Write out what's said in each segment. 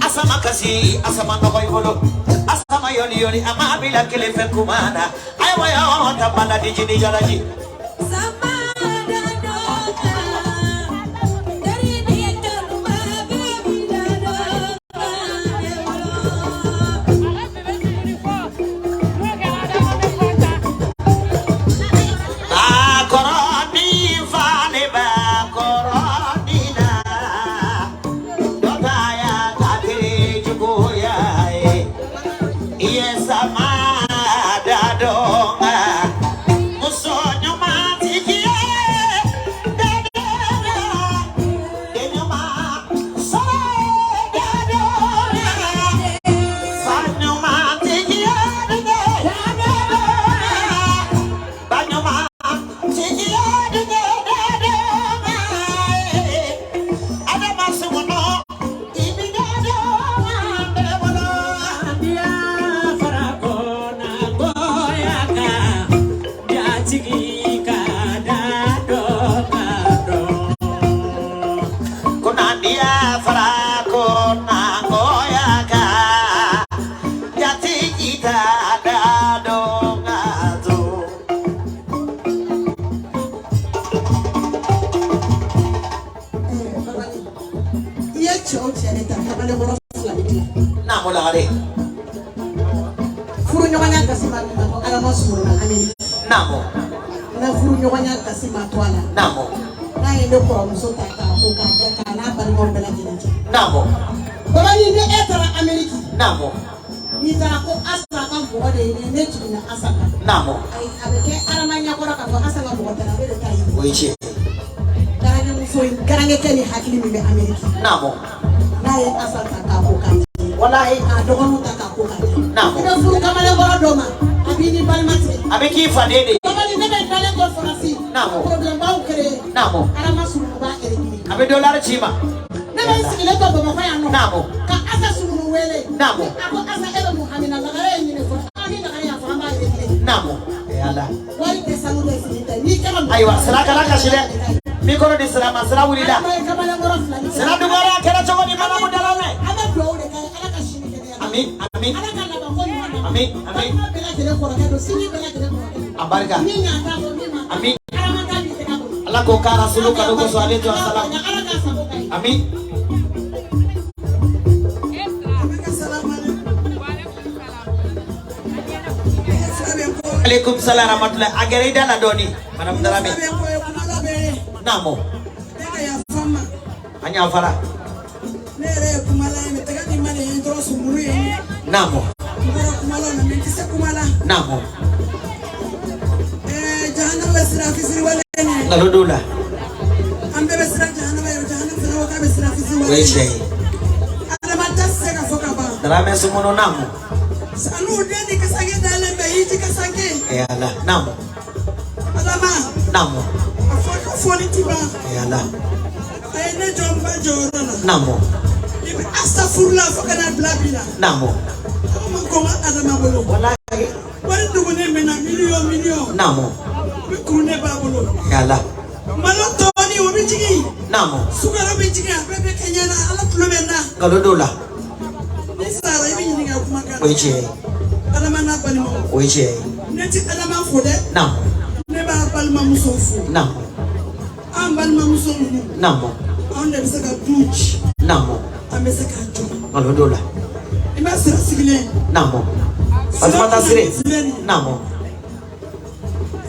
Asama kasi, asama nokoy bolo, asama yoni ama bila kile fekumana. Aywa yo tapala dijini jaraji. Abe dolar chima. Namo. Ka asa sunu wele. Namo. Ako asa ebe muhamina lagare ni ko. Ani lagare ya fama ile. Namo. Yala. Wali te sanu de sinita. Ni kama. Aywa, sala kala kashile. Mi kono di salama, sala wulida. Sala dubara kera chogo ni mama mudalame. Ama bro de kai ala kashini kene. Amin, amin. Ala kala ba ko ni. Amin, amin. Bela kene ko ka do sini bela kene ko. Abarka. Ni nya ta ko ni ma. Amin. Allah ko kara sulu ka do swale to salam. Amin. Waalaikumsalam warahmatullahi. Agerida na doni. Madam Darame. Namo. Hanya fara. Namo. Namo. Lalu dula. Weche. Darame sumuno namo. Sanu dia di kasage dalam bayi jika sakit. Ya Allah, namo. Namo. Afaka Yala. Ayene jomba jorana. Namo. Ibe astaghfirullah fakana blabila. Namo. Koma adama bolo. Wallahi. Wari dugune mena million. Namo. Kune babolo. Yala. Malo toni obijigi. Namo. Sugara bijigi bebe kenyana ala tulomena. Galodola. Nisara ibi nyinga kumaka. Oiche. Adama na balimo. Oiche. Neti adama fode. Namo. Neba balma musofu. Namo. Balma musofu. Namo. Onde bisaka duch. Namo. Amesaka jo. Galodola. Ima sira sigile. Namo. Asmata sire. Namo.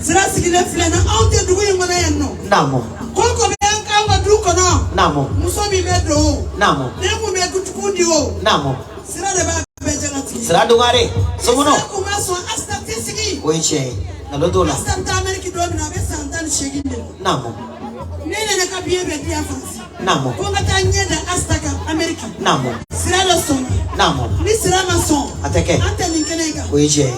Sira sigile flena aute dugu yengona yanno. Namo. Koko be anka duko no. Namo. Musomi bedro. Namo. Nemu be kutukundi o. Namo. Sira de ba bejalati. Sira dungare. Somono. Kuma so astatisiki. Oiche. Galodola. Astanta Ameriki do na be santan sheginde. Namo. Nene na kabiye be dia fansi. Namo. Konga tanyeda astaka Ameriki. Namo. Sira lo son. Namo. Ni sira ma son. Ateke. Ante linkenega. Oiche.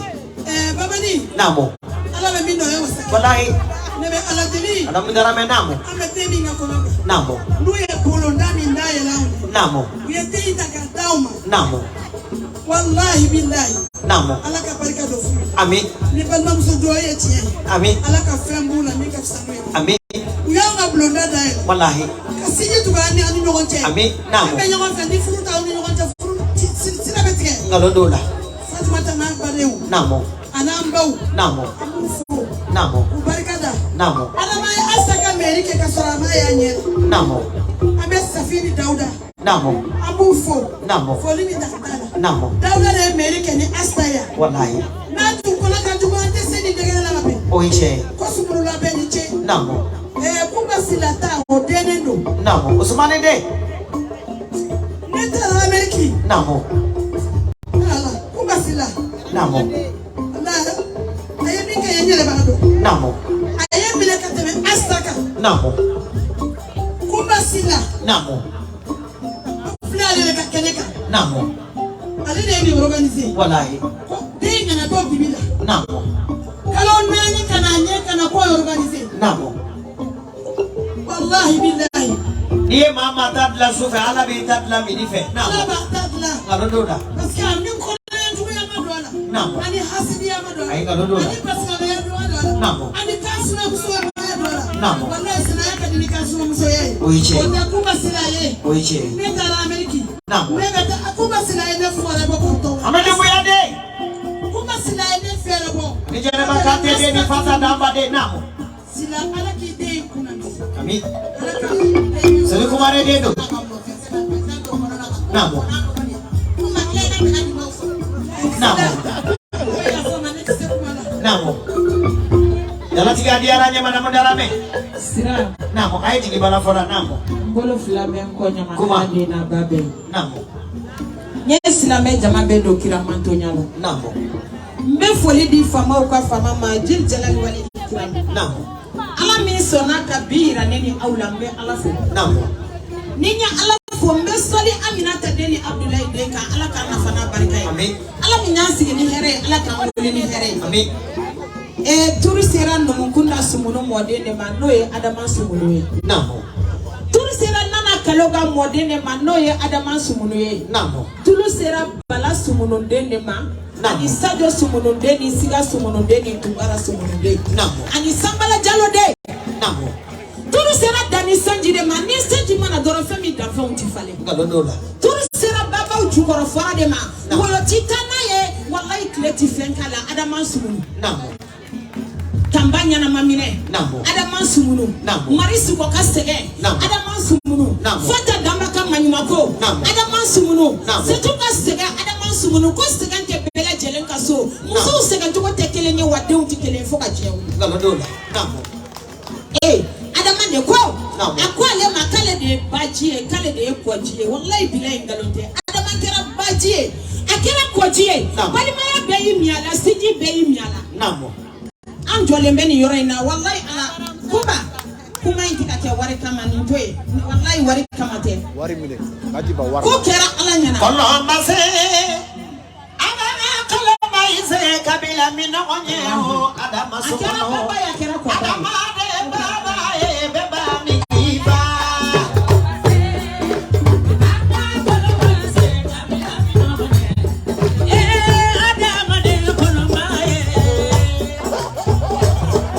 Babani. Namo. Ala be mindo yo wasa. Wallahi. Nebe ala deli. Adam darame namo. Ame temi ngakona. Namo. Nuye polo ndani ndaye launi. Namo. Uyete itaka dauma. Namo. Wallahi billahi. Namo. Ala ka barika do fu. Amin. Ni balma muso doye tiye. Amin. Ala ka fembula ni ka fsanwe. Amin. Uyanga blonda daye. Wallahi. Kasije tugani ani nyogonche. Amin. Namo. Abe nyogon fa ni furu tauni nyogonche furu. Sila betike. Galodola. Fatima tana bareu. Namo. Anambau. Namo. Amufu. Namo. Ubarikada. Namo. Adama asaka merike kasora yanye. Namo. Abe safiri Dauda. Namo. Amufo. Namo. Folini dakdala. Namo. Dauda le merike ni astaya. Wallahi. Na tukola ka juma ante seni degela la be. Oiche. Kosumuru la be ni che. Namo. Kumba silata odene ndo. Namo. Usmane de. Neta la Ameriki. Namo. Ala, kumba sila. Namo. Allah. Ayemika yenyele bado. Namo. Ayemile kateme astaka. Namo. Kumba sila. Namo. Flale le kakeleka. Namo. Ali de ni organiser. Wallahi. Dinga na do bibila. Namo. Kalo nani kana nye kana ko organiser. Namo. Wallahi billahi. Niye mama tadla sufe ala bi tadla minife. Ala Namo. ba tadla. Galodola. Parce que amin ko na njugu ya madwala. Namo. Ani hasidi ya madwala. Ay galodola. Ani pasika ya madwala. Namo. Ani kasuna kuso ya madwala. Namo. Wallahi sina yaka ni kasuna muso yeye. Oiche. Onda kumba sila ye. Oiche. Neta la Ameriki. Namo. Neta kumba sila ye ne fuala boko to. Amede buyade. Kumba sila ye ne fere bo. Nijere bakate de ni fasa damba de namo. Sila ala ki de kuna. Amin. Ala ka. Sali kumare de do. Namo. Namo. Namo. Dala tiga diaranya mana mendarame? Sira. Namo. Ayo tigi bala fora namo. Mbolo filame nkonya Kuma. makandi na babe. Namo. Nye silame jama bedo kira mantonyalo. Namo. Mbe foli di fama uka fama ma jil jalali wali kira. Namo. Ala min sona kabira neni aula mbe ala fo. Namo. Ninya ala fo mbe soli Aminata deni Abdoulaye Denka ala ka nafana barika ye. Amin. Ala min yasigi ni here ala ka wuli ni here. Amin. Turu sera numukunda sumunu modene ma noye adama sumunu ye. Namo. Turu sera nana kaloga modene ma noye adama sumunu ye. Namo. Tulu sera bala sumunu dene ma. Ani sajo sumunu deni siga sumunu deni tubara sumunu deni. Namo. Ani sambala jalo de. Namo. Tulu sera dani sanji de ma ni sanji mana doro femi dafa untifale. Galodola. Tulu sera baba ujukoro fara de ma. Wolo titana ye wallahi kleti fenkala adama sumunu. Namo. Tambanya na mamine. Namo. Adama sumunu. Namo. Marisi kwa kasege. Namo. Adama sumunu. Namo. Fata dambaka manyumako. Namo. Adama sumunu. Namo. Setu kasege adama sumunu. Ko segante bela jelen kaso. Muso segante ko tekele nye wadeu tikele foka jewu. Galodola. Namo. Adama de ko. Namo. Akwa le makale de bajie, kale de kwajie. Wallahi bilahi ngalote. Adama kera bajie. Akera kwajie. Bali maya beyi miala, siji beyi miala. Namo. Anjole mbeni yore na wallahi ala kuma intika ke wari kama nintoe wallahi wari kama te wari mile kajiba wari ko kera ala nyana Kono mase Adama koloma ise kabila mina onye o Adama akera sukono baba ya kera ko Adama de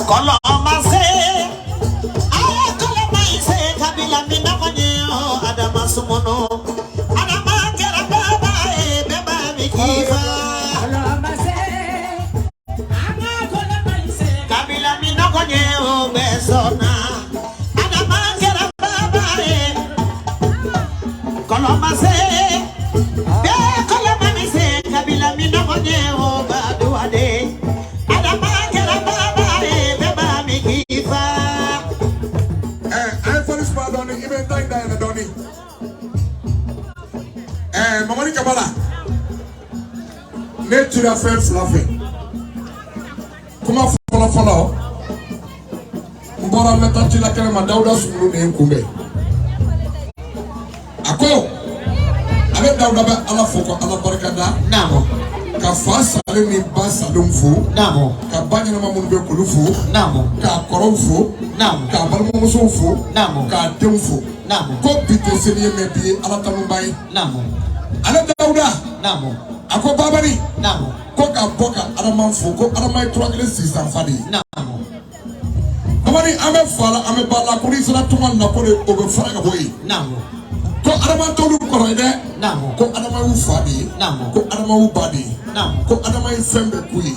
Koloma se koloma ise kabila mina manyeo adama sumono adama kera baba beba mikifa koloma se koloma ise kabila mina manyeo besona adama kera baba koloma se koloma ise kabila mina manyeo baduade adama kera baba beba mikifa even dying Donny. Mamani Kabala. Nature affairs laughing. Kuma follow. Mbora meta chila kele madauda sulu ne nkumbe. Ako. Ale dauda ba ala foko ala barakada. Namo. Ka fa sale ni ba salum fu. Namo. Ka banya na mamun be kulufu. Namo. Ka korom fu. Namo. Ka balmo muso fu. Namo. Ka dem fu. Namo. Ko bite seli me bi ala tanumbai. Namo. Ale dauda. Namo. Ako babani. Namo. Ko ka boka araman fu ko aramay 3 fadi. Namo. Amani ame fala ame bala kuri sala tumal na ko le obe fara ga boyi. Namo. Ko araman tolu ko ide. Namo. Ko adama wu fadi. Namo. Ko adama wu badi. Namo. Ko adama fembe kuyi.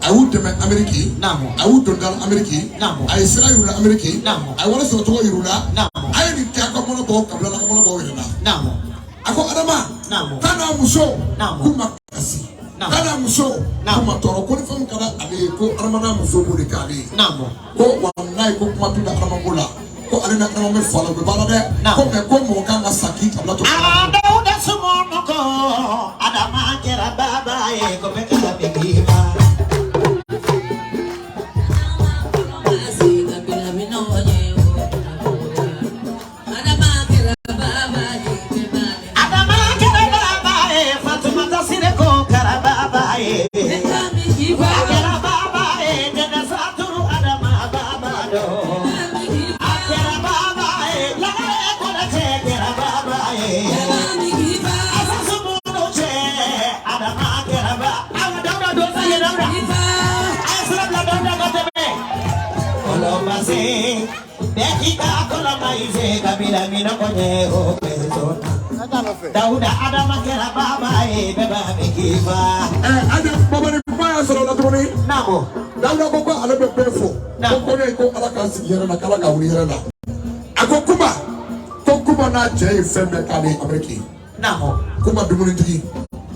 Awu deme Ameriki. Namo. Awu dondal Ameriki. Namo. Ay sira yula Ameriki. Namo. Ay wala so to yula. Namo. Ay ni ka ko mono bo kabla na ko mono bo wena. Namo. Ako adama. Namo. Kana muso. Namo. Kuma kasi. Namo. Kana muso. Namo. Kuma toro ko ni fam kana ale ko aramana muso bo de kali. Namo. Ko wallahi ko kuma tunda aramagola. Ko ale na kana me fala be bala de. Namo. Ko me ko mo kanga saki kabla to. Ada udah sumono ko adama kera baba ko be kala begiba. Dauda adama kera baba beba mikifa. Ada baba ni baya solo la troni. Namo. Dauda ko ko ala be befo. Ko ne ko ala ka sigera na kala ka wuri na. Ako kuma. Ko kuma na je fembe kale Ameriki. Namo. Kuma dumuni tigi.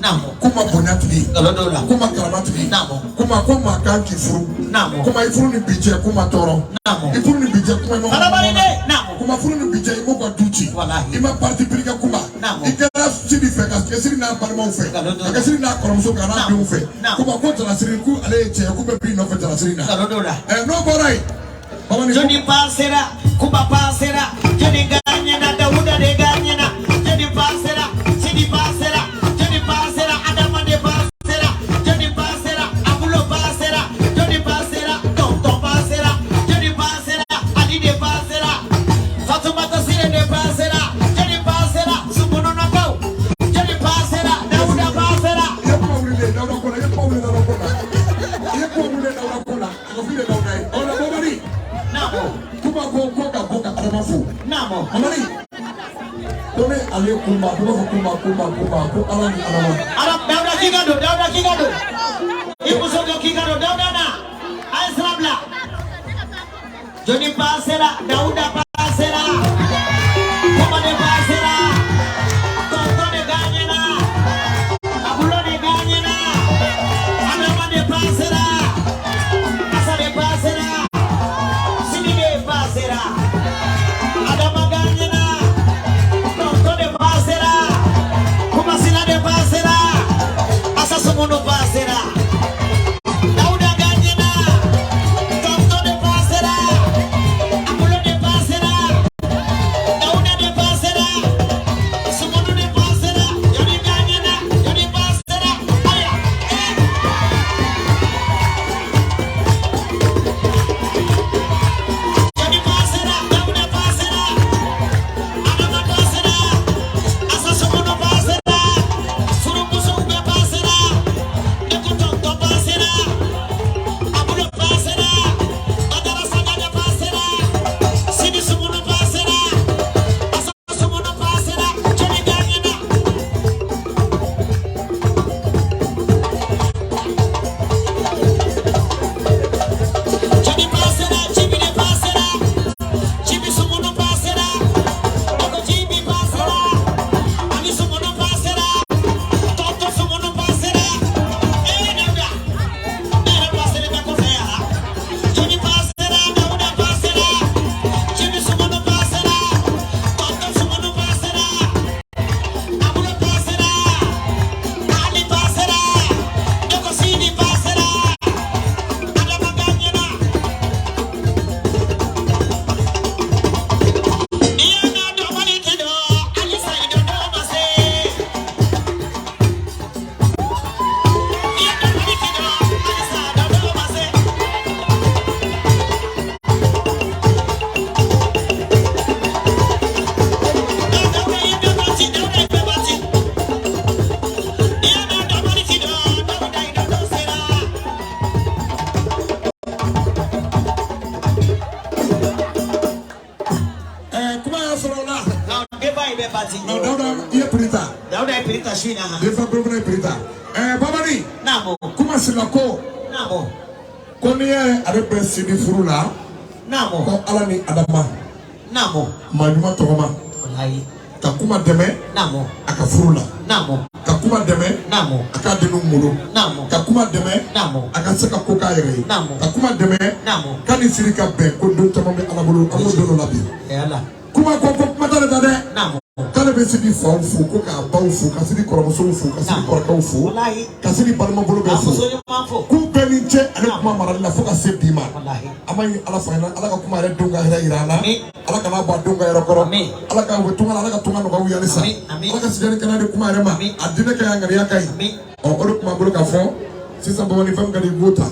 Namo. Kuma bonya tigi. Galodola. Kuma karama tigi. Namo. Kuma kanki furu. Namo. Kuma ifuru ni bije kuma toro. Namo. Ifuru ni bije kuma no. Karabalide. Namo. Kuma furu ni bije imo kwa duchi. Wallahi. Ima parti pirika kuma. Namo. Ikara sidi fe ka sidi na parma fe. Ka sidi na koromso ka na bi fe. Kuma ko tala sidi ku ale che ku be bi no fe tala sidi na. Galodola. No borai. Jadi pasera, kuba pasera, jadi ganya na Dauda de ganya na, jadi pasera, sidi pasera, jadi pasera, Adama de pasera, jadi pasera, Abulo pasera, jadi pasera, Tonton pasera, jadi pasera, Ali de pasera, Fatumata Sire de pasera, jadi pasera, Subuno Nakau, jadi pasera, Dauda pasera. Ye Paulide Dauda kola, ye Paulide Dauda kola. Ye Paulide Dauda kola, ko fi de Dauda. Ona bobari. Namo. Kuma ko ka boka aramafu. Namo. Amani. Tone ale kuma ko ala ni arama. Arab Dauda Kigado. Ibu sojo Kigado Dauda na. Aisrabla. Joni pasera, Dauda pasera. Kuma de pasera. Tonto de ganyena. Abulo de ganyena. Adama de pasera. Asa de pasera. Sini de pasera. Adama ganyena. Tonto de pasera. Kuma sila de pasera. Asa sumuno pasera. Dauda ganyena. Tonto de pasera. Abulo de pasera. pati. No, Dauda iya perita. Dauda iya perita shina. Defa brother iya perita. Baba ni. Namo. Kuma silako. Namo. Ko ni ye are be sidi furu la. Namo. Ko ala ni adama. Namo. Majuma togoma. Wallahi. Ka kuma deme. Namo. Aka furu la. Namo. Ka kuma deme. Namo. Aka denu mulu. Namo. Ka kuma deme. Namo. Aka se ka ko ka yere. Namo. Ka kuma deme. Namo. Kani sirika be ko don tama be ala bolo amu dono labi. Yalla. Kuma ko matale dade. Namo. Kale be sidi fa fu ko ka ba fu ka sidi koromuso fu ka sidi korka fu. Wallahi. Ka sidi balma bolo be fu. Ku be ni che ale kuma marali la fo ka se bima. Wallahi. Amai ala fa ala ka kuma re donga hira irana. Ala kana ba donga hira koro. Ala ka wetunga ala ka tunga no ka wiya lisa. Ala ka sidi kana de kuma re ma. Adine ka ngari ya kai. O oro kuma bolo ka fo. Sisa bo ni fam ka di gota.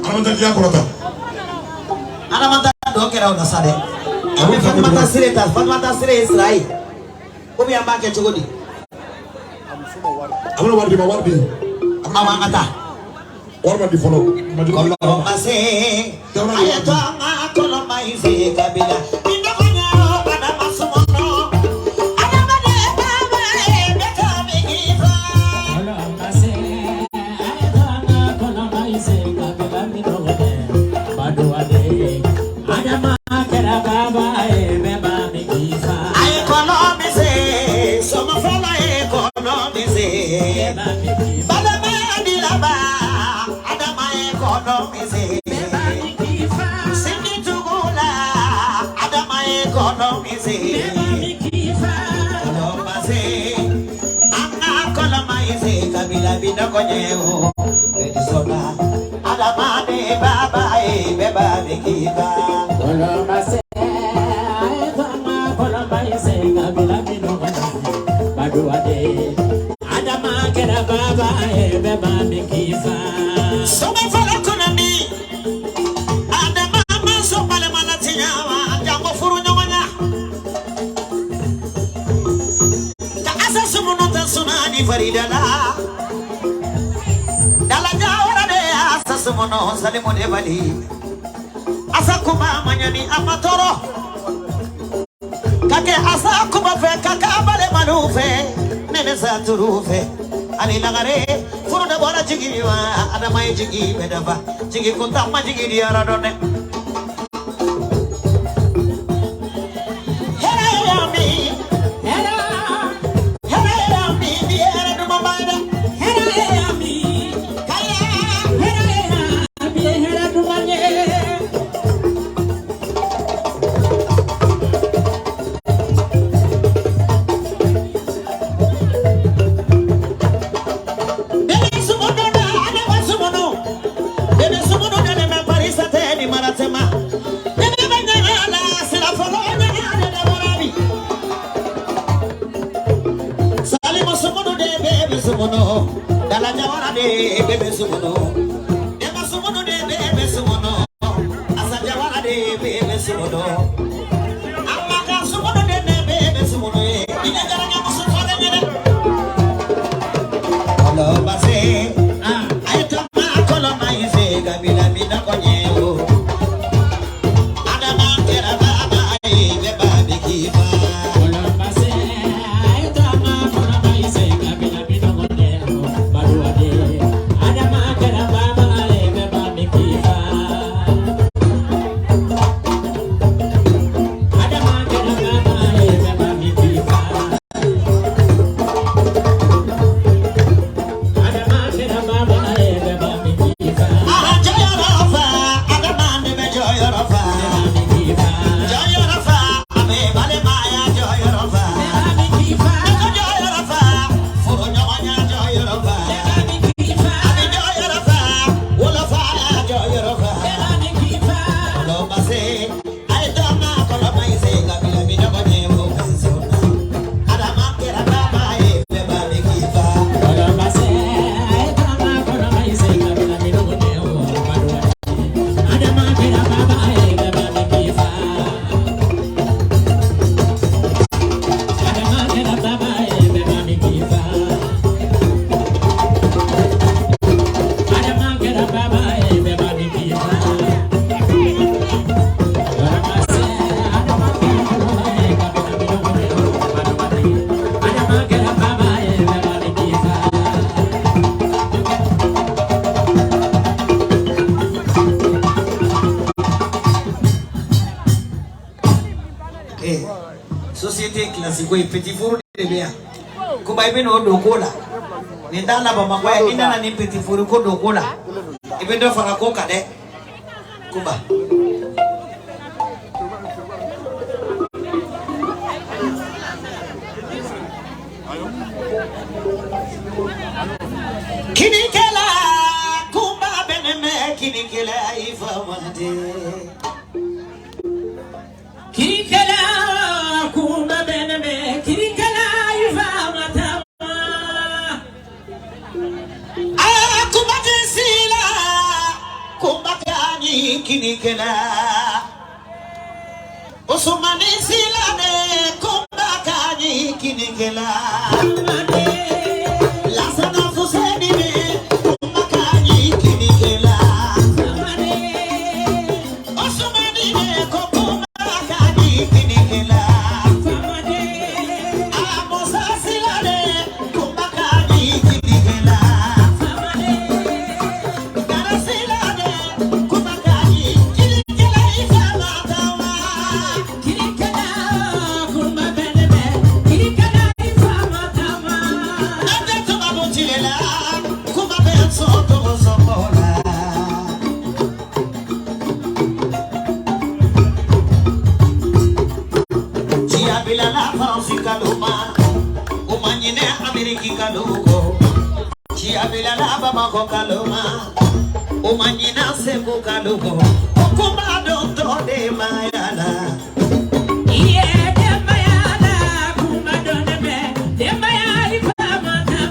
Alamanta dia korota. Alamanta do kera una sade. Abi Fatmata sire Israel. Obi ambake chogodi. Amuna wardi ma wardi. Ama ngata. Warma di follow. Kolomba mase. Ayato anga kolomba ize kabila. Indakanya ada masumono. Ada mane baba beta migifa. Kolomba se. Ayato anga kolomba ize kabila midogone. Baduade. Ada makera baba beba migifa. Ay kolomba se. Soma fola e kolomba se. Beba migifa. Bala mani laba. Ada mae kolomba se. Beba migifa. Sindi tugula. Ada mae kolomba se. Beba migifa. Kolomba se. Anga kolomba se kabila binakonyewo. Edi soda. Ada mane baba e beba migifa. Kolomba se. Ayato anga kolomba ize kabila midogone. Baduade. Ada makera baba beba migifa. Soma fala konami. Ada mama so pale malatinya jambo furu nyawanya. Ta asa sumuno ta sunani faridala. Dala jawara de asa sumuno salimu de bali. Asa kuma manyani amatoro. Kake asa kuma fe kaka bale manufe. Nene sa turufe. Ani nagare furu da bora jigi wa ada mai jigi bedava jigi kunta ma jigi dia radone hera yami dia do mabada Hera yami. kaya Hera dumanye. bebe sumuno da ada sumuno bebe sumuno da me parisa te ni maratema bebe banyala sira folo na da borabi salimo sumuno de bebe sumuno dala jawara de bebe sumuno dema sumuno de bebe sumuno asa jawara de bebe sumuno amma ka sumuno de bebe sumuno ina garanya musu fara nyene kolomba se ayato ma kolomba ize kabila bina konyewo ada mangera baba beba bikifa Kolomba se. Ayato anga kolomba ize kabila midogone. Baduade. Ada makera baba beba migifa. Ada makera baba beba migifa. Ada makera baba beba migifa. joyorofa ada mande be joyorofa Migifa. joyorofa ame bale maya joyorofa Migifa. joyorofa furu nyawanya joyorofa Migifa. ame joyorofa wolofa joyorofa Migifa. kolomba se ayato ma kolomba ize kabila bina konyewo ada mangera baba beba bikifa Kolomba se. Ayato anga kolomba ize kabila midogone. Baduade. Ada makera baba beba migifa. Ada makera baba beba migifa. na sikoi petit four de bia kuba ibe no do kola ni ndala ba magwa ni na ni petit four ko do kola ibe do fara ko kade kuba kinikela kuba beneme kinikela ifamade Kirikala kumba beneme kirikala ifamata kumba sila kumba kani kinikela Osumani sila ne kumba kani kinikela Lasana fuseni ne kumba kani kinikela Osumani ne kumba kani kinikela Amosa sila ne kumba kani kinikela Gara sila ne kumba kani kinikela ifamatawa kirikala kumba beneme kirikala ifamata Ande tuma botilela kumba benso to sokola Chia bila la fansi kaluma umanyine Ameriki kalugo Chia bila la Bamako kaluma umanyina Sembu kalugo kumba donto de mayala iye demayala kumba doneme demaya ifamata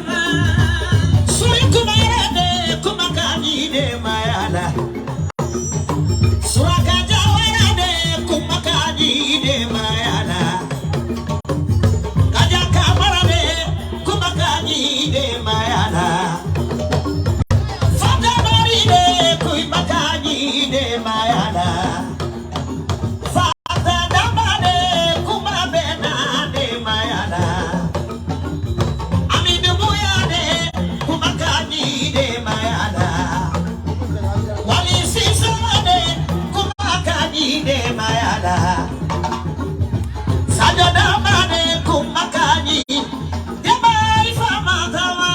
Suri kumarede kumakani de mayala Surakaja warade kumakani de mayala Kaja kamarade kumakani de mayala Fata maride kumakani de mayala Fata damade kumabena de mayala Aminu muyade kumakani de mayala Wali sisade kumakani de mayala Sajadamade kumakani de maifamatawa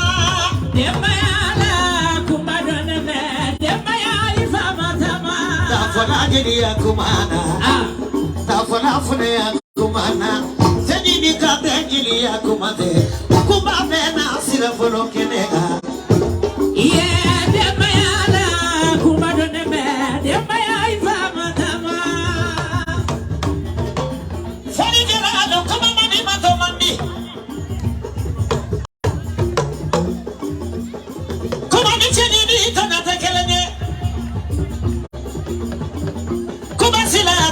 demayala kumba doneme demaya ifamata Tafona jiri ya kumana Tafona fune ya kumana Tejini kate jiri ya kumate Kumabena sila folo kenega iye demayala kumba doneme demaya ifamata Fali geralo kumamani matomandi Kumani chenini tonate kelenge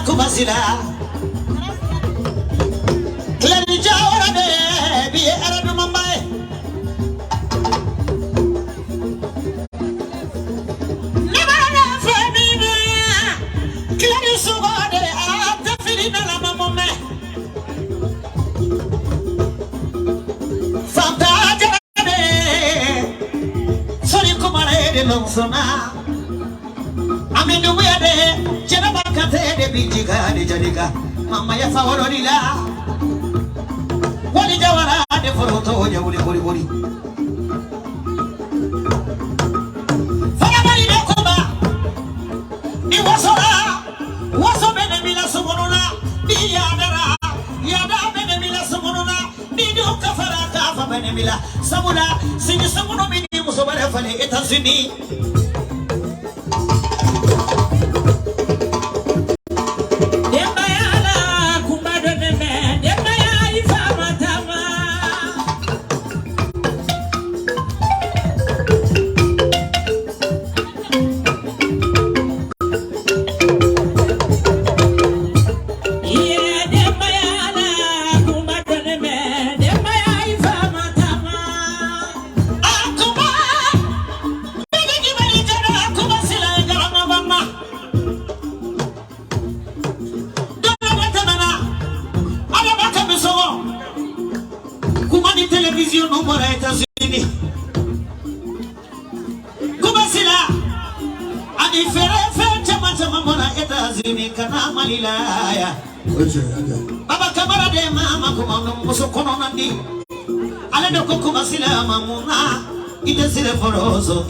Kubasila Kleni jawara de biye arabi mambaye Nabana femina Kleni sugode atafiri na la mamome Fanta jade Sori kumare de longsona Aminu wede jena bakate de bijiga de jadiga mama ya faworo dila wali jawara de foroto ya wuli fala bari de kuba ni waso bene mila sumununa ni yada bene mila sumununa ni do kafara kafa bene mila samuna sini sumunu mini musobare fale etasini demayala kumba doneme demaya ifamata iye demayala kumba doneme demaya ifamata Akuba bigi bari jana akuba sila garama bama Dona batamana Ada baka bisowo Kumani television umora Etats-Unis Kuba sila Adi fere fere chama mora Etats-Unis kana malilaya Baba Kamara de Mama Kumano Mosokono Nandi. Ale do Kokuma Sila Mamuna. Ite sile foroso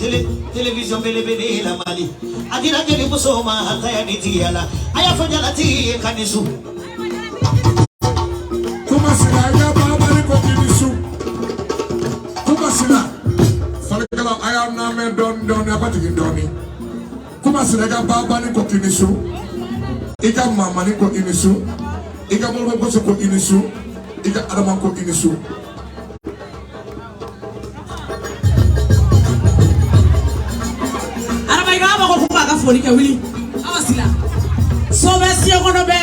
television bele la mali. Adira jeli musoma hataya nitiala. Aya fanyala ti kanisu. Kuma sila ya baba ni ko kinisu. Kuma sila. Falekala aya na me don ya pati doni. Kuma sila ya baba ni ko kinisu. Ika mama ni ko kinisu. Ika mulbo ko kinisu. Ika adama ko kinisu. Foli ke wili awasila so be si kono be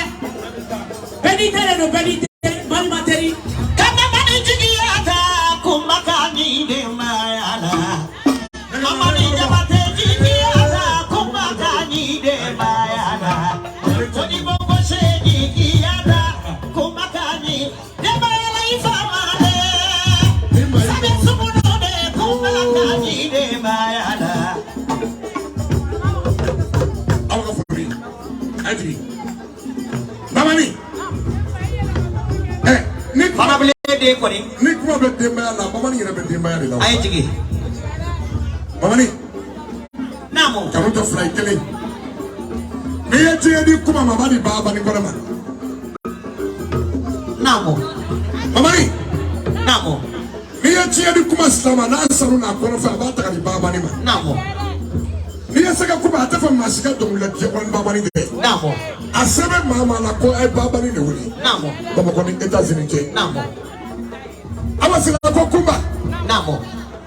beni tere no beni tere bal materi kama mani jigiata kumbaka ni de mayala mama ni jabate jigiata kumbaka ni de mayala toni bongo se jigiata kumbaka ni de mayala ifamale sabe sumuno de kumbaka ni de mayala. Mamani. Nik mana beli de ko ni. Nik mo be de maya la mamani ira be de maya de la. Ay jigi. Mamani. Namo. Kamu to fly tele. Me ye je di kuma mamani baba ni kona ma. Namo. Mamani. Namo. Me ye je di kuma slama na saru na kona fa ba ta ni baba ni ma. Namo. Me ye saka kuma atafa masika do la je kona baba ni de. Namo. Asebe mama na ko ay baba ni ne wuri. Namo. Baba ko ni États-Unis ke. Namo. Awasila ko kumba. Namo.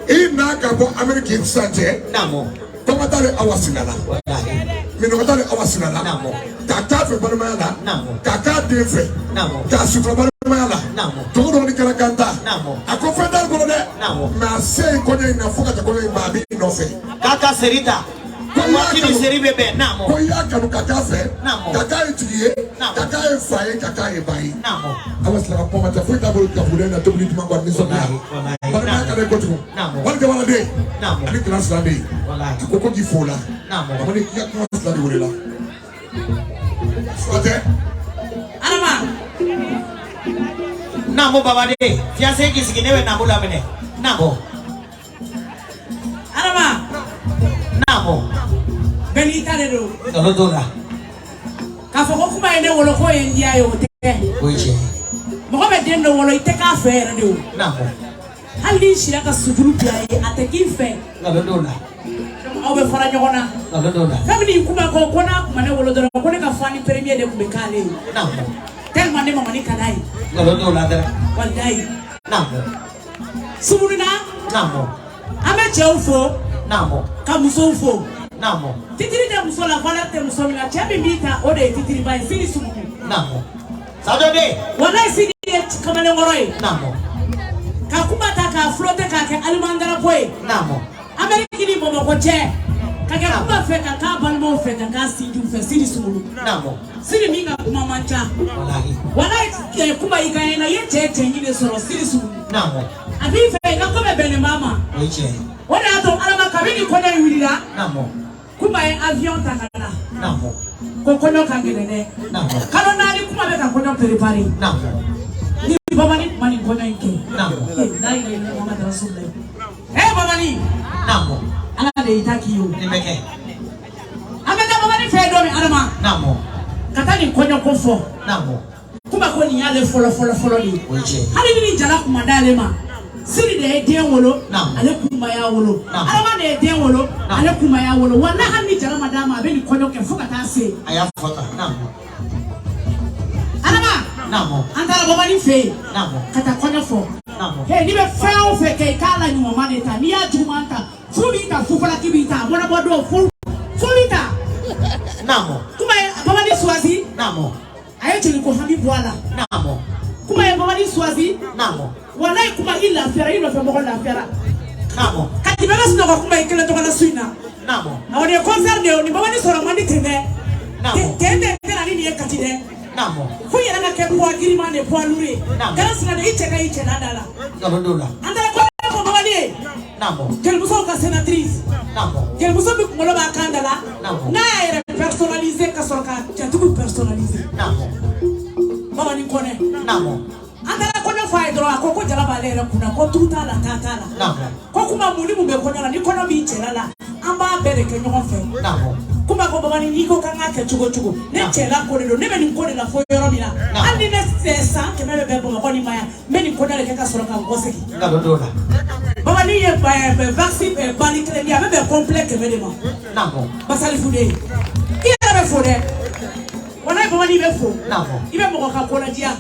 Ina ka bo American sanje. Namo. Koma dale awasila la. Wallahi. Mino dale awasila la. Namo. Kaka fe bana mala. Namo. Kaka de fe. Namo. Ka sufra bana mala. Namo. To do ni kala kanta. Namo. Ako fe dal ko de. Namo. Ma se ko ne na fuka ta ko ne ba bi no fe. Kaka serita. Wakini seri bebe namo. Ko ya ka no kaka fe. Namo. Kaka itiye. Namo. Kaka e faye, kaka e bayi. Namo. Awasila ka poma ta futa bo ka bude na to bi tuma ko ni so na. Wallahi. Bana ka de ko tu. Namo. Wala ke wala de. Namo. Ani class la de. Wallahi. Ko ko gi fola. Namo. Amani ki ya class la de wala. Sote. arama Namo baba de. Fiancé ki sikinewe namo la mene. Namo. arama Namo. beni tere do Dolo dola. ka fo ko kuma ene wolo ko en dia yo te Oje. mo be den do wolo ite ka fe re do Namo. hali shira ka suduru bia ye ateki fe Dolo dola. aw be fara nyogona Dolo dola. family kuma ko kona kuma ne wolo do ko ne ka fani premier de kumbe kale Namo. tellement ne mama ni kanai Dolo dola dara. wallahi Namo. sumurina Namo. ame cheufo Namo. ka muso fo Namo. titiri de muso la fala te muso mi la chabe mita o de titiri ba sini sumu Namo. Sado de. wallahi sini kama ne ngoroi Namo. ka kumata ka flotte ka ke almandara boy Namo. ameriki ni bomo ko che ka ke kuma fe ka balmo fe ka siju fe sini sumu Namo. sini minga kuma mancha Wallahi. wallahi kuma ikaena ye che nyine soro sini sumu Namo. abi fe ka ko be bele mama Oje. wala to alama kabini ko na yurira Namo. kuma e avion takana Namo. ko konyo kangene Namo. kalo nani kuma be ka konyo prepare Namo. ni baba ni mani konyo nke Namo. dai dai Muhammad Rasulullah baba ni Namo. ala de itaki yo Nimeke. ameka baba ni fe do mi arama Namo. kata ni konyo ko fo Namo. kuma ko ni yale folo ni Oje. hali ni jara kuma dale ma siri de den wolo Naam. ale kuma ya wolo Naam. arama de den wolo Naam. ale kuma ya wolo wala hali jara madama be ni konyo ke fuka ta se Ayafota. Namo. arama Namo. antara baba ni fe Namo. kata konyo fo Namo. hey ni be fe o fe ke kala ni mo maneta ni ya jumanta fubita fufala kibita bona bodo fulita Namo. kuma baba ni swazi Namo. ayo chini ko habibu wala Namo. kuma baba ni swazi Namo. wallahi kuma illa fera ilo fe mo la fera Namo. kati baba sino ko kuma ikele to kana suina Namo. awon e concert de oni baba ni soro mani tende Namo. tende tena nini e kati de Namo. fu yana na ke po agirima ne po alure Naam. kana sina de iche na dala Dolo dola. andala ko baba ni Namo. quel muso ka sénatrice Namo. quel muso bi ngolo ba kandala Naam. na era personnalisé ka soro ka tu personnalisé Namo. Mama ni kone. Namo. Andala kone fa idro akoko jala balera kuna ko tutala tatala. Namo. Ko kuma muni mu be kone la ni kono bi chelala. Amba bere ke nyoko fe. Namo. Kuma ko baba ni ko kanga ke chugo chugo. Ne chela kone do ne be ni kone la fo yoro mina. Andi ne sesa ke me be bo ko ni maya. Me ni kone le ke ka soro ka ngoseki. Ngadodola. Baba ni ye vaccine bali kele ni abe be complet ke me de mo. Namo. Basali fude. Iya be fude. Wana baba ni be fu. Namo. Ibe mo ka kona dia.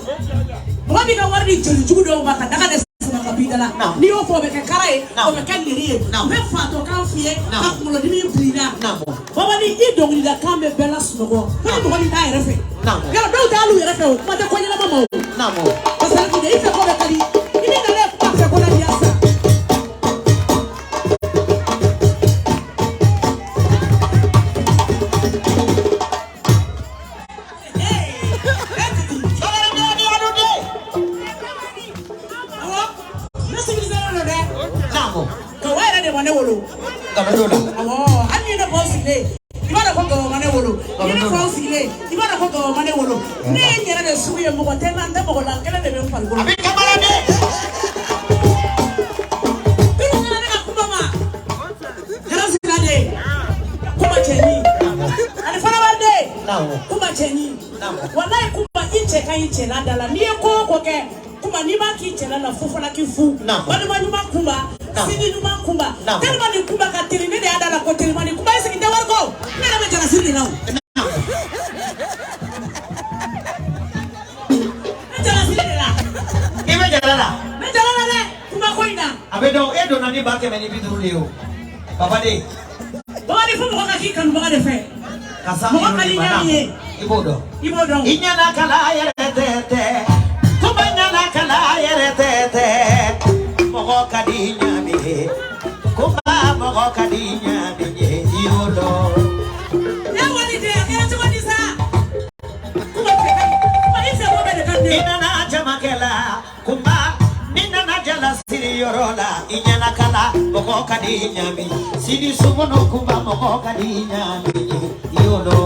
Mo bi ka wari jeli jugo do ma ka daga de sama ka bidala. Ni o fo be ka karae, o be ka liri. Me fa to kan fie, ka kulo di mi blina. Baba ni I dongli da kan be bela sunogo. Ko ni mo ni da ere fe. Yo do da lu ere fe o, ma de ko nyala mama o. Namo. Basali fude ife ko be kali. Ibi na le pa fe ko na dia sa. Papa de. Baba de fu mo ka ki kan baba de fe. Kasa mo ka ni nyami. Ibodo. Ibodo. Inyana kala yerete. Kubanyana kala yerete. Mo ka di nyami. Kuba mo ka di nyami. Ibodo. Ya wani de ya to wani sa. Kuba fe. Kuba ise mo be de kan de. Inana jamakela. Kuba Nina jala siri yorola, inyana kala, moko kadi nyami. Sidi sumono kuba moko kadi nyami. Yodo.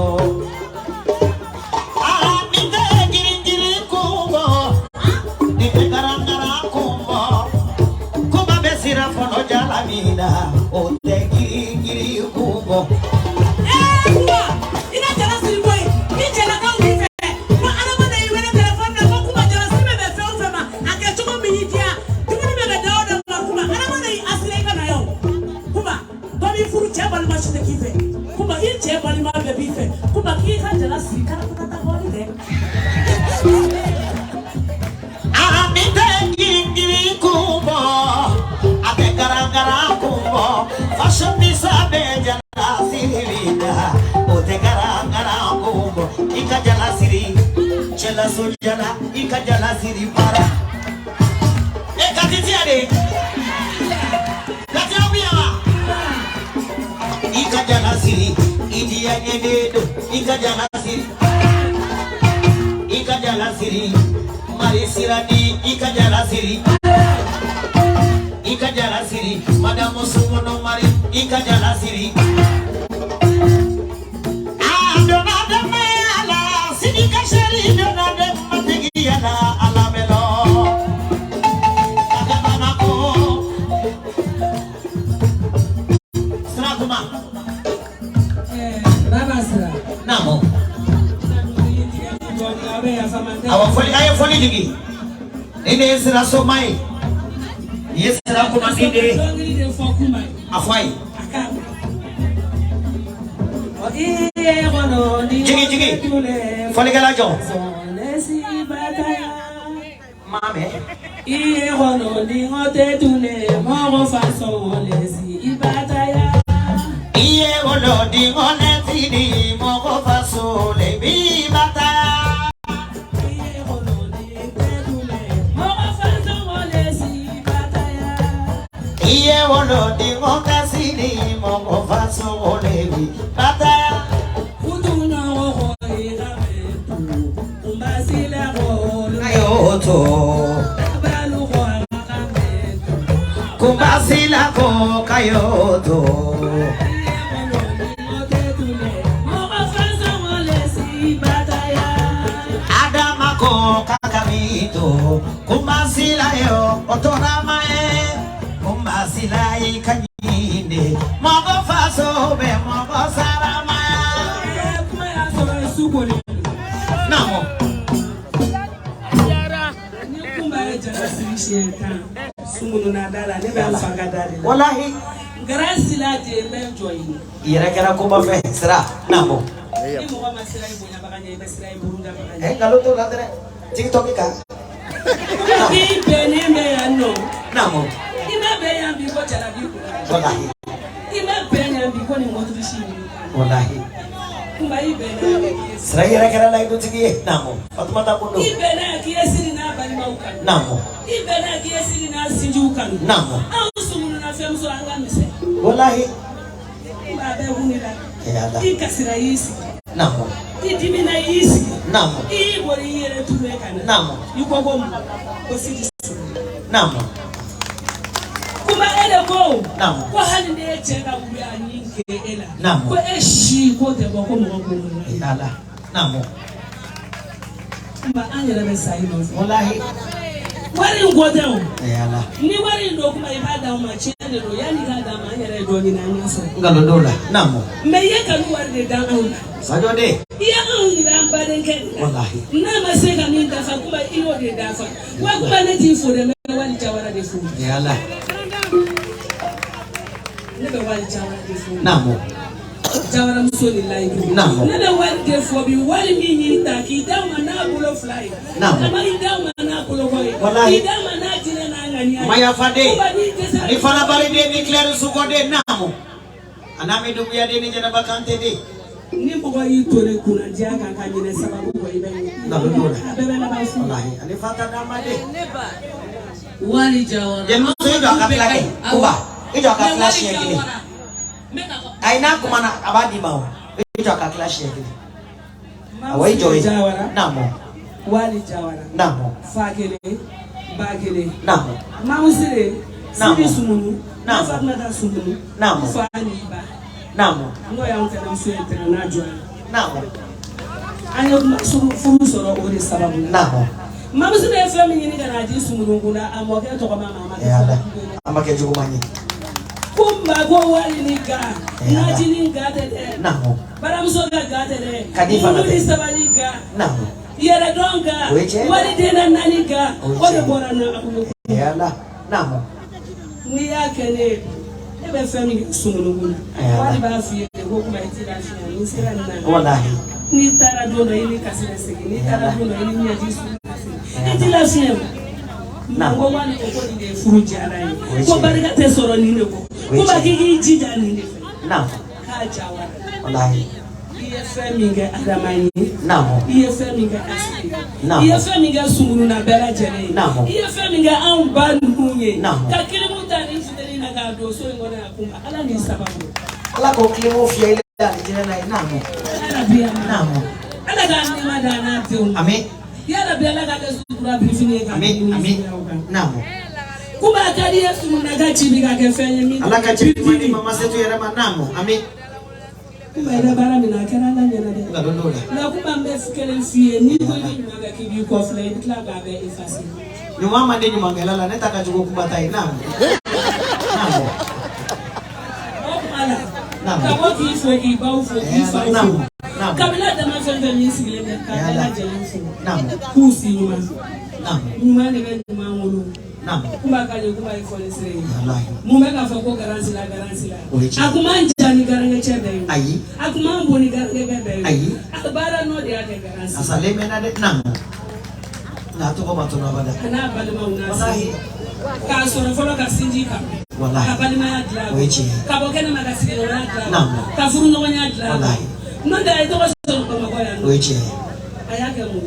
Ah, ninde giri kumbo, ninde garangara kumbo. Kuba besira fono jala mina, ote giri kumbo. Kuba, ina jala siri boy, ni jala ka ufe. Ma ana mana iwe na telefone na kuba jala siri be fe ufe ma. Ake chuko minidia. Kuba hii cheba ni mabe bife. Kuba hii kanja la sirikana kutata holi de. Aminde gingiri kumbo, ate garangara kumbo. Fashion bisa beja la sirida, ote garangara kumbo. Ika jala siri, chela sojala, ika jala siri para. Katiti ade, kati awiyawa. Ika jala siri, idiya nyededo. Ika jala siri, ika jala siri. Mari sirani, ika jala siri. Ika jala siri, madamu sumono mari, ika jala siri. Donade me ala, sidi kasheri donade mategi ala ala melo. Agabanako. Srakuma. Baba Sra. Namo. Awa foli ayo foli digi. Ine sira somai. Yesira kuma ide. Afwai. Jigi. Foli gala jo. Mame. Iye kono ni ngote tune mo façon lesi ibataya. Iye wolo di ngone tini mo façon le bi bataya. Iye kono ni tune mo façon lesi ibataya. Iye wolo di ngone tini mo façon le bi bataya. Kutunya ho irametu umbasila ho Ayoto. Kumbasila ko kayoto. Adama ko faso kumbasila yo otorama kumbasila ikanyinde mogo faso be mogo sarama kuma ya sɔrɔ sugoli namo ni kumba ye jara siri siɲɛ 10 sumunu na da la ne bɛ n fa ka da de la wallahi gara sila de n bɛ jɔ ye yɛrɛ kɛra koba fɛ sira namo ni mɔgɔ ma sira i bonyabaga ɲɛ i bɛ sira i burudabaga ɲɛ ngalon t'o la dɛrɛ tiktok kan k'i bɛnnen bɛ yan nɔ namo i ma bɛn yan bi ko jarabi kunna wallahi i ma bɛn yan bi ko nin mɔtirisi ɲini wallahi kumba i bɛnna yan k'i ye sira yɛrɛ kɛra layidutigi ye namo Fatumata Kundo i bɛnna yan k'i ye siri n'a balimaw kan namo i bɛnna yan k'i ye siri n'a sinjiw kan namo anw sumununa fɛnmuso an ka misɛn wallahi kumba a bɛ kun la yala i kasira y'i sigi namo i dimina y'i sigi namo i y'i bɔra i yɛrɛ turu ye ka na namo i ko ko sidi namo kuma e de ko namo ko hali ne ye cɛ ka wuli a ɲi kɛ e la namo ko e si ko tɛ bɔ ko mɔgɔ ko mun na yala namo kuma an yɛrɛ bɛ sa i nɔfɛ wallahi wari in ko tɛ o yala ni wari in don kuma i b'a d'anw ma tiɲɛ de don yanni i k'a d'a ma an yɛrɛ ye dɔ ɲini an y'a sɔrɔ ngalon t'o la namo mɛ i ye kanu wari de da anw na sajo de i ye anw yira an badenkɛ de la wallahi n'a ma se ka min dafa kuma i y'o de dafa wa kuma ne t'i fo dɛ n bɛ wali jawara de fo yala ne bɛ wali jawara de fo namo jawara muso ni layidu namo ne bɛ wali de fo bi wali min ɲini ta k'i d'a ma n'a bolo 2 ye namo kama i d'a ma n'a bolo 1 ye wallahi k'i d'a ma n'a jinɛ n'a ŋaniya ye maya fade kuma n'i dɛsɛra ni fana bari de ni claire suko de namo anami dubuya de ni janaba kante de ni mɔgɔ y'i to ne kunna diya kan ka ɲinɛ sababu kɔ i bɛ ngalon t'o la a bɛɛ bɛ laban fu wallahi ani fata dama de wali jawara jemu so ido akatla ke kuba ido akatla shi yake aina kuma na abadi mawo ido akatla shi yake awai joy namo wali jawara namo fa kele ba kele namo mamusire Namo. sidi sumunu Namo. na Fatumata sumunu Namo. fa ni ba namo ngo ya mfana mso yetere na jwa namo anya furu soro o de sababu na namo mamusire fe mi ni kana ji sumunu kuna amoke to ko mama yala amake jugumanyi kumba go wali ni ga na ji ni ga de namo bara muso ga ga de Kadifa na ni te. sabali ga namo yere donga Weche. wali de na nani ga o Weche. de bora na abu yala namo ni ya kene e be fe mi sumunu kuna Ayala. wali ba fi ko kuma itira fi ni sira na wallahi ni tara do na ili kasira sigi ni tara do na ili nyaji su iti la fiye nango wani ko ni de furu jara yi ko barika te soro ni ne ko ko ba ki jija ni ne namo ka jawara wallahi iye fe mi ga adamani namo iye fe mi ga asiri Namo. iye fe mi ga sumunu na bela jere Namo. iye fe mi ga an ba nunye Namo. ka kilimu ta ni fiteli na ga do so ngona akuma ala ni sababu ala ko klimo fia ile dali jina na namo ala biya namo ala ga ni ma da na te o amin yala bela ga da sukura brifini ka amin amin namo kuma kadi yesu na ga chibi ga ke fenye mi ala ka chipimani mama setu yere manamo amin kuma ida bara mi na kana na nyana de ngalon t'o la na kuma mbe fikele fie ni ko ni ma ga kibi ko fle itla ga be efasi nyuma mande nyuma ngelala netaka jugo kubatai namo namo o mala Namo. ka wo ki fo ki ba fo ki fa namo fo namo kabila da ma fen fen mi sigile de ka Yala. la jelen fo namo ku si nyuma namo nyuma ne be nyuma ngolo namo kuma ka le kuma ifo le sire wallahi mu me ka fo ko garansi la Oichi. akuma njani garange chebe ayi akuma mboni garange be ayi akbara no de ake garansi asaleme na de namo na to ko matono abada kana balima unasi wallahi ka soro folo ka sinji ka Wallahi. ka balima ya dla Oichi. ka bokene magasigi no ya dla Naam. ka furu no nya dla Wallahi. no da ito ko soro ko magoya no weche ayake mu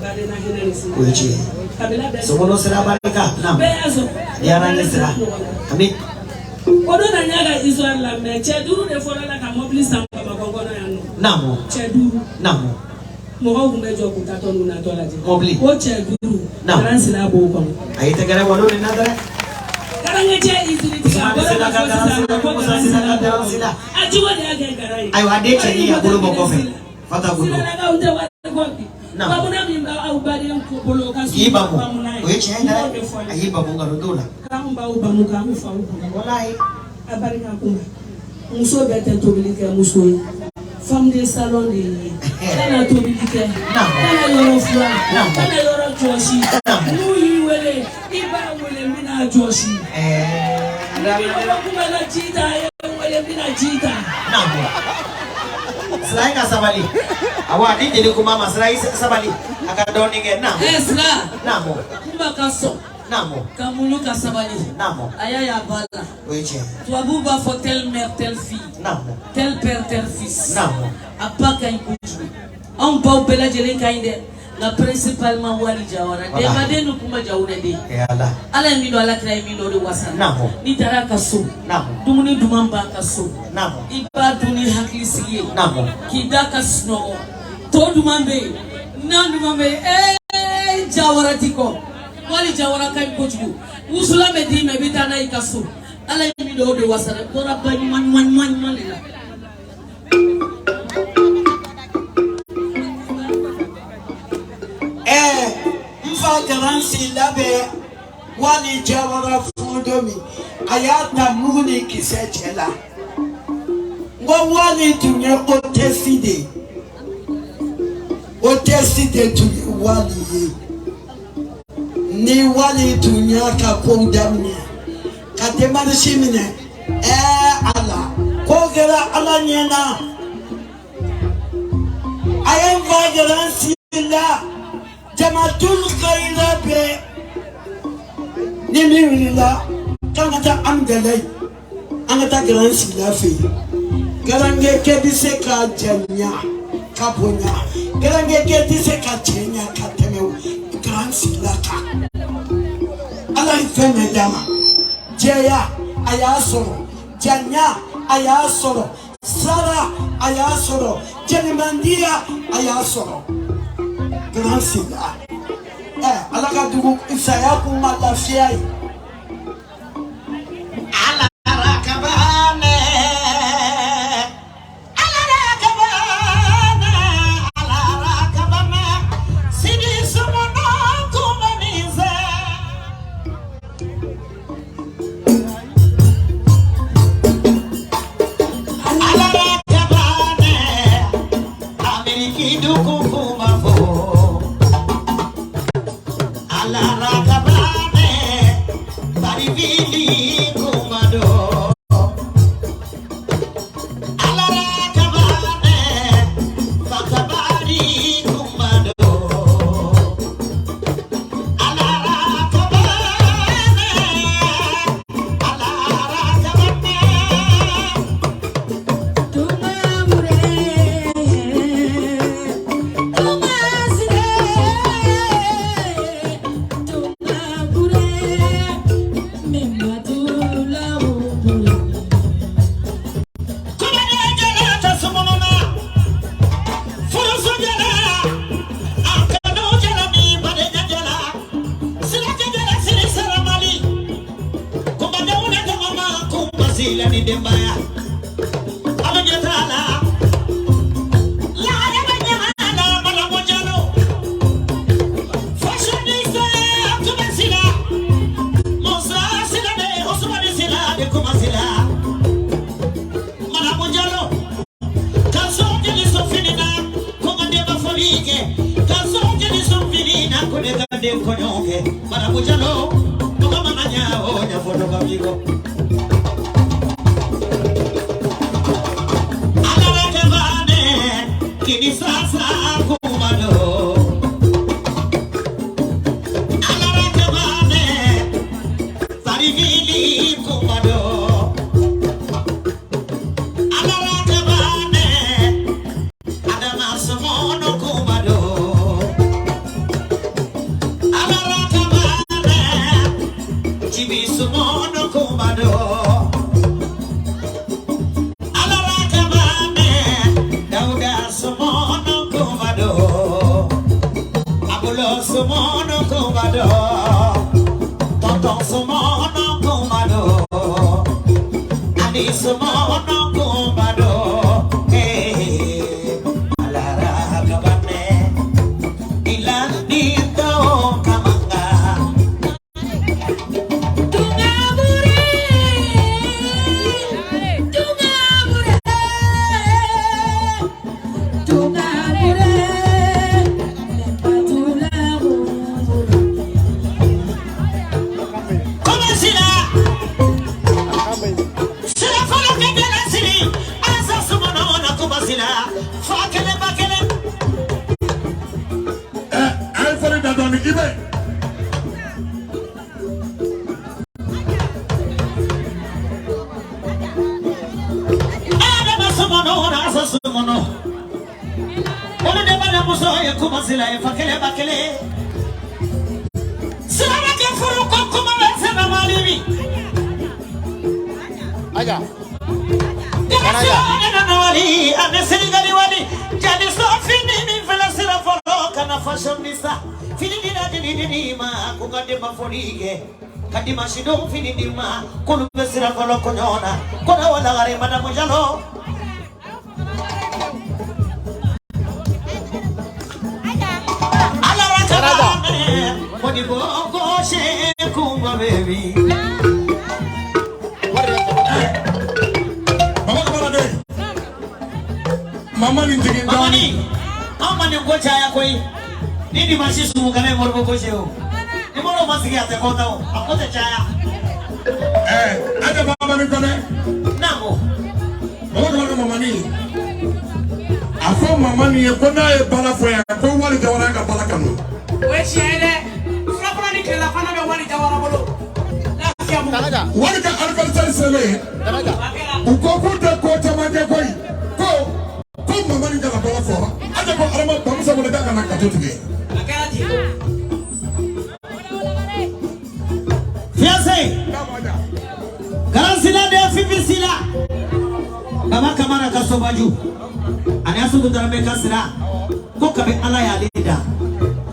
bale na hina ni sin weche kabila be sokono sira barika namo be azo yara ni sira amin odo na nyaga Israel la me che duru de folo la ka mobili sam ko magongo no ya no namo che duru namo mo ko kumbe jo ku ta to nu na to la je Mobili. o che duru Naam. garansi la bo ko ayi tegere walo ni nadare karanga che izini tika Sila bora ka ka garansi ko la sila ka garansi la ajiwa de age garai ayo ade chenye ya kulo bokofe fata sila gudo na ga unte wa gopi Naam. ba muna mi ba au Ibamu. Weche haina. Ibamu ngarudula. Kamba ubamu kamu fa ubamu. Wallahi. Abarika kuma. Muso bete tobilike muso. Femme de salon de. Kana tobilike. Kana yoro fura. Kana yoro joshi. Nuyi wele. Iba wele mina joshi. Iba kuma la jita wele mina jita. Namo. Selain sabali. Awak ni jadi kumama selain sabali. Akadoni ke namo. Esla. Namo. Kumba kaso. Namo. Kamulu kasabali. Namo. Aya ya bala. Weche. Toi bouba faut telle mère telle fille. Namo. Tel père tel fils. Namo. Apaka ikuju. On ba bela jelen kainde. Na principalement wali jawara. De madenu kuma jawune de. Ya Allah. Ala mi do ala kray mi do wasa. Namo. Ni tara kaso. Namo. Dumuni dumamba kaso. Namo. Iba duni hakli siye. Namo. Kida kasno. To dumambe. Nan dumambe. Jawara tiko. Wali jawara kai kojugu. Usula medime bitana ikaso. Ala mi do wasa. Tora ba man. Mfa garansi labe wali jawara fudomi ayata muni kisechela ngo wali tunye oteside tunye wali ni wali tunye ka kodamni kademani shimine ala kogera ala nyena ayam va garansi la Jamatul Kaila be Nimila Kanata Amgalay Angata Gransi Lafi Garange Kedise Ka Janya Kapunya Garange Kedise Ka Jenya Kateme Gransi Laka Allah Feme Dama Jaya Ayasoro Janya Ayasoro Sara Ayasoro Jenimandia Ayasoro Gransila. Alaka dugu isaya kuma lafiya yi. Ala rakabane. Sidi sumono kumanize. Ala rakabane. Ameriki dugu kumafo. Barivili kumado. Alara kabane, fakabari kumado. Alara kabane, Sila ni dembaya, abajatala. La ya banyana malamojalo. Fashionista tumasila. Mosa sila de osmani sila de kumasila. Malamojalo. Kanso jeli sofinina komande bafolike. Kanso jeli sofinina koneka de konyoke. Malamojalo. Mama manya onya foto kabigo. Kini sasa kumado. Alara kabane, farivili kumado. Alara kabane, adama sumono kumado. Alara kabane, chibi sumono kumado. Sumono kumado, tonton sumono kumado, adi sumono kumado, alara kabane, ilandi mono na asasu mono. Ono de bana muso ye kumasila e fakele bakele. Sila ke furu ko kuma lese na malibi. Aja. Ana wali ana seligali wali jadi so fini mi fela sila folo kana fashionista. Fini dina ma ku gade mafolige. Kadi mashido fini dima kulu besira folo konyona. Kona wala gare madamu jalo. Moni boko she kumba baby. Mama ni tingin Mama ni ngocha ya koi. Nini mashisu mukane morbo koshe ho. Ni moro masigi ate kota ho. Akote chaya. Ada mama ni kone. Namo. Mama ni. Afo mama ni kona e bala fo ya ko wali jawara ka bala kanu. We shede. Fula ni kela fana be wali jawara bolo. Lafiya mu. Wali ka alfa sele. Uko kuta ko tamande koi. Ko mama ni jala bala fo. Ada ko arama bamusa mo daga na katotige. Fiancé. Garansila de fifisila. Kama kamara kasobaju. Ani asudu darabe kasira. Ko kabe ala ya leda.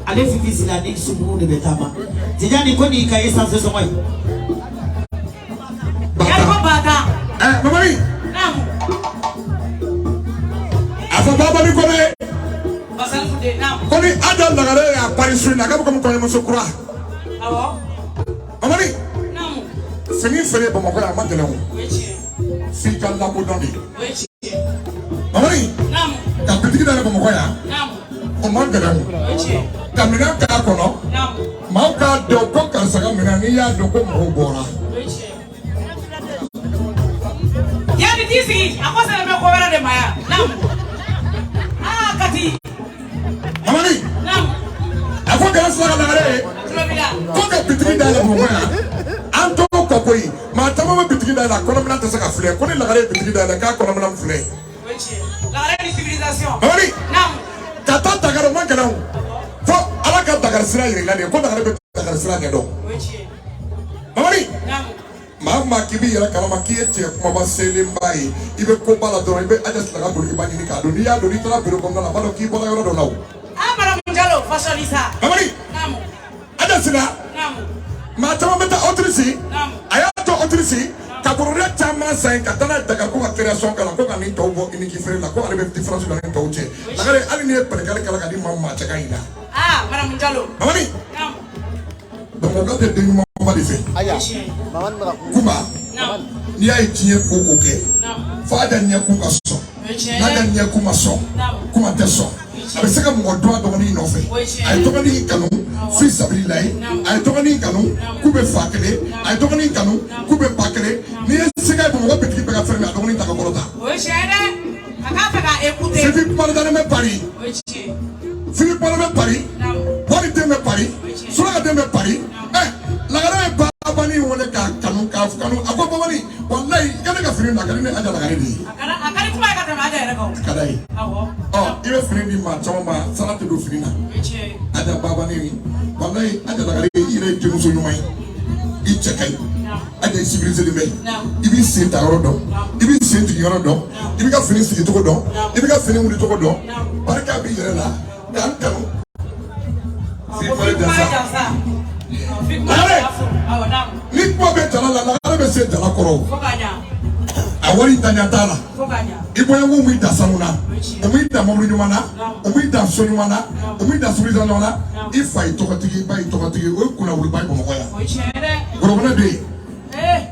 Ale fifisila ni sumu de betama. Tijani ko ni kai sa so moy. Bata. Mama ni. Naam. Afa baba ni kone. Basal fude naam. Koni ada ndagare ya parisu na kabu ko musukura. Awo. Mama ni. Naam. Fini fere ba mo ko ya magele wo. Wechi. Si kan la ko dondi. Wechi. Mama ni. Naam. Ka bitigi da ba mo ko ya. Naam. O magele wo. Wechi. Ka mina ka ko no. Naam. Ma ka do ko ka sa ka mina ni ya do ko mo bora. Wechi. Ya bitisi, akosa na me ko wera de maya. Naam. Ah kati. Mama ni. Naam. Afo ka sa ka ndagare. Tulobila. Ko ka bitigi da ba mo ko ya. Anto ko koi. Ma tama bitigi da la ko na mina ta sa ka fle. Ko ni ndagare bitigi da la ka ko na mina fle. Wechi. La reine civilisation. Mama ni. Naam. Tata tagaro magele wo. Fo ala ka dagar sira yiri la ni ko dagar be dagar sira ne do. Wechi. Mama ni. Naam. Mama kibi yara kalama kiye tie kuma ba sele mbai ibe ko bala do ibe ajas laga do ibani ni ka do ni ya do ni tala biro ko na ba do ki bola yoro do nawo. Ah madame Njalo fashionista. Mama ni. Naam. Ajas na. Naam. Ma tama meta autrici. Naam. Aya to autrici ka borola chama sai ka tana daga ko création kala ko kan ni to bo ini ki fere la ko ale be difference la ni to che. Lagare ali ni pere kala kala ka di mama cha kaina. Ah madame Njalo. Mama ni. Naam. Do mo ga de ni mama di fe. Aja. Wechi. Maman mera. Kuma. Naam. Ni ay tiye ko ko ke. Naam. Fa da ni ku ka so. Wechi. Naga ni ku ma so. Naam. Kuma te so. Abe seka mo do do ni no fe. Ay to ni kanu fi sabri lai. Ay to ni kanu ku be fakele. Ay to ni kanu ku be pakele. Ni seka mo go petiki pe ka ferme do ni ta ko bolota. Wechi ede. Aka fe ka écouter. Fifi parle dans me Paris. Wechi. Fifi parle me Paris. Naam. Wali te me Paris. Sura te me Paris. La gara ba bani wole ka kanu ako bani wallahi kana ka firin da kana aja la gara di. Akari kuma ka ta ma da ere ko. Kadai. Awo. Ibe firin di ma chama ma salatu do firin na. Wechi. Ada baba ni wallahi aja la gara ire te muso nyumai ichekai aja civilisé de be ibi senta rodo ibi senti rodo ibi ka firin sigi to do ibi ka firin wuli to do barka bi yere la dan kanu fi pare da sa ni kuma be jala la la be se jala koro a wari tanya tala ibo yangu mu da sanuna o mu da mo nyumana o mu da so nyumana o mu da suri nyumana ifa itokatigi ba itokatigi o kuna wuri ba ko mo ya goro bona de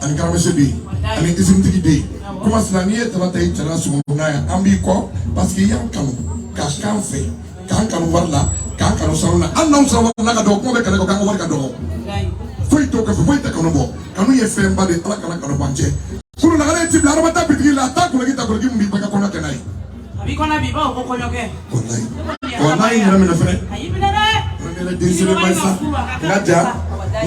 ani kala mese de ani izimtigi de kuma sinani e tala tay jala su na ya ambi ko parce que yan kanu ka kan fe kan kanu warla kan kanu sanuna annom sawa na ka do ko be kala ko kan wari ka do foi to ka foi ta kanu bo kanu ye fe mba de ala kala kanu banje kunu na gale tibla arama ta bitigi la ta kula kita kula gimbi baka kona tenai abi kona bi ba ko konyoke wallahi ngara mina fere ayi bina de ngara desire baisa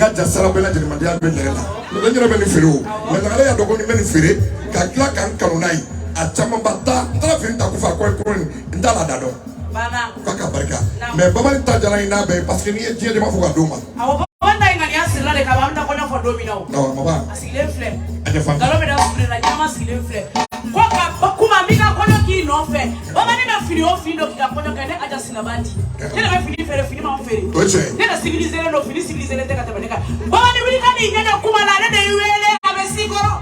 ngaja sara bela jeni mandia bela la ngara bela fere o ngara ya dogo ni bela fere ka kila kan kanu nai Achama bata trafin ta kufa ko ndala dado. Bana. Kaka barika. Mais baba ni tajala ina be parce que ni tie de ma fuka doma. Awo banda ingani asira de kaba mta kona for domina. No, mama. Asile fle. Aje fa. Galo me da sure na nyama asile fle. Kwa ka kuma mika kono ki no fe. Baba ni na fini o fino ki kono kane aja sinabandi. Tena ba fini fere fini ma fere. Oche. Tena civiliser no fini civiliser te kata baneka. Baba ni wili kani nyanya kuma la de yuele abesikoro.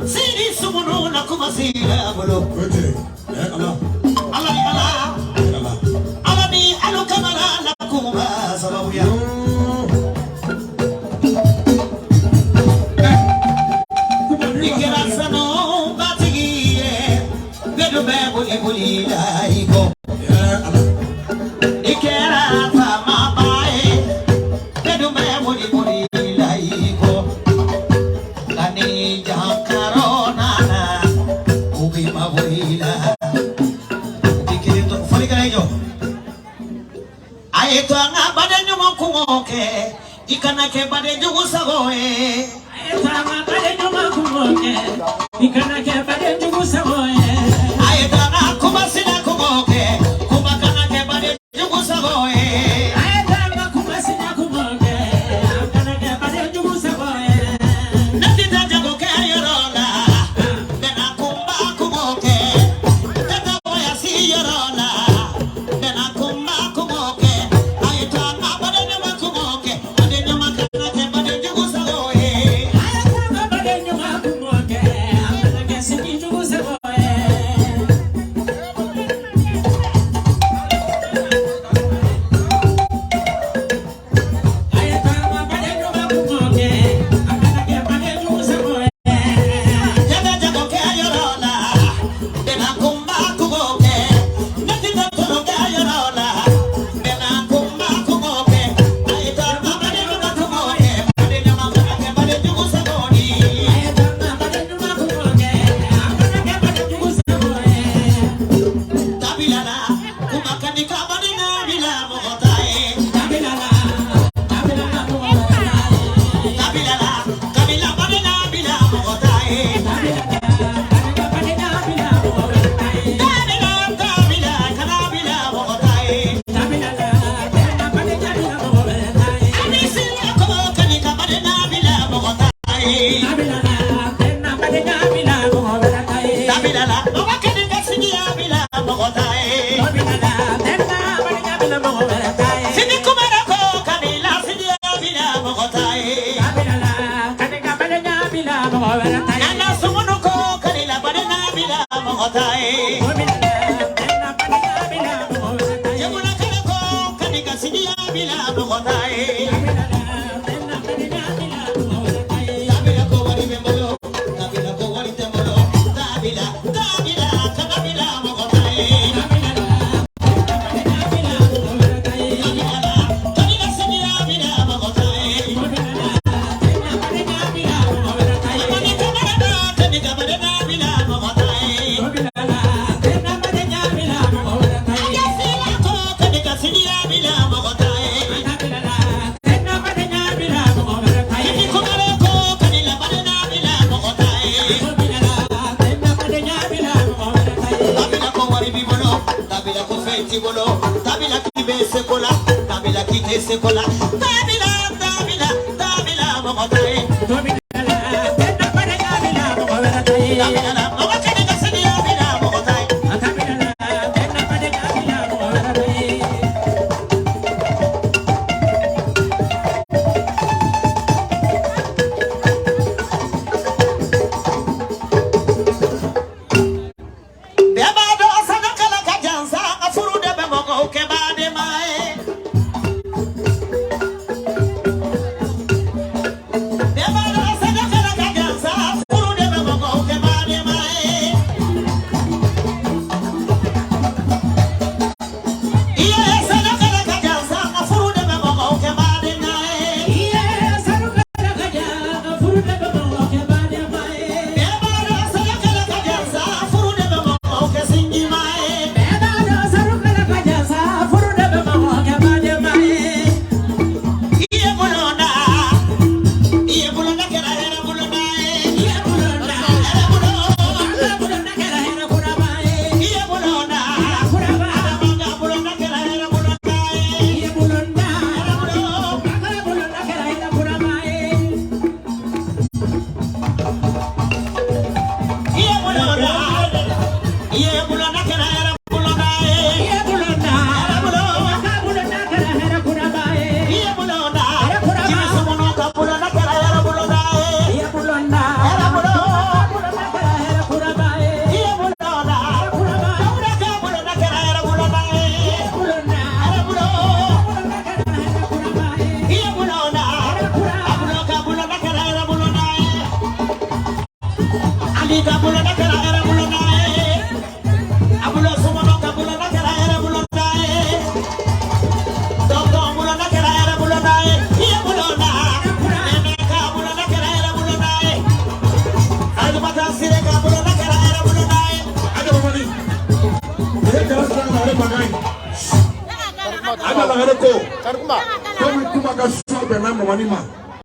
Sini sumunu na kumasira bolo. Allah ni Allah ni alu kamara na kuma sababu ya. Ikira sano batigiye bedu bebu ebuli laiko. Ikira fama bae bedu bebu ebuli laiko. Kani jakarona na ubi mabulila. Ikira to fali kanayo. Ayeto anga badenyo mokumoke ikana ke badenyo usagoe. Ikana ke bade jugu sagoe ayetana kumasina kumoke kumakana ke bade jugu sagoe ayetana kumasina kumoke akana ke bade jugu sagoe natita jago ke ayorola bena kumba kumoke tata boya si yorola bena kumba kumoke ayetana bade nyama kumoke bade nyama kana ke bade jugu sagoe ayetana bade nyama kumoke Sini jugu sagoe ayetana bade nyama kumoke akana ke bade jugu sagoe jaga jago ke ayorola bena kumba kumoke natita tolo ke ayorola bena kumba kumoke ayetana bade nyama kumoke bade nyama kana ke bade jugu sagoe ayetana bade nyama kumoke Tabilala, kumakani kabadina bila mogotae. Tabilala, Tabilala mogotae. Tabilala, kabila badina bila mogotae. Tabilala, kabila bila mogotae. Tabila, tabila, kabila mogotae. Tabilala, kabila bila mogotae. Anisi yako kani kabadina bila mogotae. Tabilala, kabila bila mogotae. Tabilala, wakani kasidia bila mogotae. Sini kumarako kanila sidia bila mogotae. Nana sumunuko kanila badena bila mogotae. Jemuna kalako kanika sidia bila mogotae. Tabila ko wari membolo, tabila ko wari tembolo, tabila, tabila, kabila mogotae. Tabila kibe sekola, tabila kite sekola, tabila, tabila, tabila mogotae. Tabila, mogotae kasidia bila mogotae. Beba sana kala kajansa afuru de bemogo ke bade mae. Beba sana kala kajansa afuru de bemogo ke bade mae. Iye sana kala kajansa afuru de bemogo ke bade mae. Iye sana kala kajansa afuru de bemogo ke bade mae. Beba sana kala kajansa afuru de bemogo ke singi mae. Iye bulona kera hera bulona iye bulona kera hera bulona iye bulona abanga bulona kera hera bulona iye bulona kera hera bulona iye bulona kera hera bulona iye bulona Bulona, Abi kabulo na kala era bulo na abulo sumono kabulo na kala era bulo na dogo bulo na kala era bulo na iya bulo na nene kabulo na kala era bulo na adu mata sire kabulo na kala era bulo na ada mani dia kelas na are magai ada la are ko Tarkumba. kami kuma ka so be na mani ma